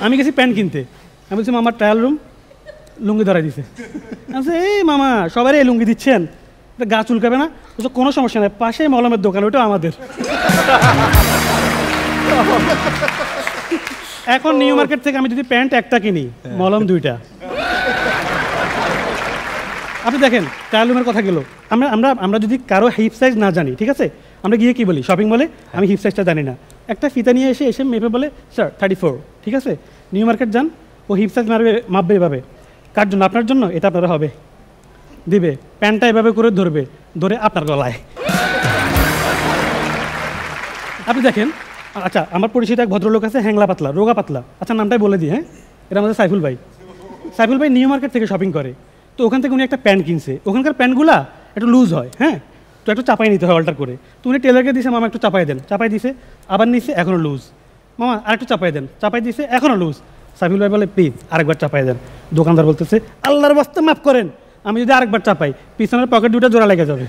আমি গেছি প্যান্ট কিনতে, আমি বলছি মামার ট্রায়াল রুম, লুঙ্গি ধরাই দিছে। আমি বলছি এই মামা সবারই এই লুঙ্গি দিচ্ছেন, গা চুলকাবে না? বলছে কোনো সমস্যা নেই, পাশে মলমের দোকান, ওইটাও আমাদের। এখন নিউ মার্কেট থেকে আমি যদি প্যান্ট একটা কিনি, মলম 2টা। আপনি দেখেন ট্রায়াল রুমের কথা গেল, আমরা যদি কারো হিপ সাইজ না জানি, ঠিক আছে, আমরা গিয়ে কি বলি শপিং মলে, আমি হিপ সাইজটা জানি না, একটা ফিতা নিয়ে এসে মেপে বলে স্যার 34, ঠিক আছে। নিউ মার্কেট যান, ও হিপ সাইজ মাপবে এভাবে, কার জন্য? আপনার জন্য, এটা আপনারা হবে দিবে, প্যান্টটা এভাবে করে ধরে আপনার গলায়। আপনি দেখেন, আচ্ছা আমার পরিচিত এক ভদ্রলোক আছে, হ্যাংলা পাতলা, রোগা পাতলা, আচ্ছা নামটাই বলে দিই, হ্যাঁ, এটা আমাদের সাইফুল ভাই। সাইফুল ভাই নিউ মার্কেট থেকে শপিং করে, তো ওখান থেকে উনি একটা প্যান্ট কিনছে, ওখানকার প্যান্টগুলা একটু লুজ হয়, হ্যাঁ, তো একটু চাপাই নিতে হয় অল্টার করে। তো উনি টেলারকে দিয়েছে, মামা একটু চাপাই দেন, চাপাই দিছে, আবার নিছে, এখনও লুজ, মামা আরেকটু চাপাই দেন, চাপাই দিছে, এখনও লুজ। সাইফুল ভাই বলে প্লিজ আরেকবার চাপাই দেন। দোকানদার বলতেছে আল্লাহর বাস্তে মাফ করেন, আমি যদি আরেকবার চাপাই পিছনের পকেট 2টা জোড়া লেগে যাবে।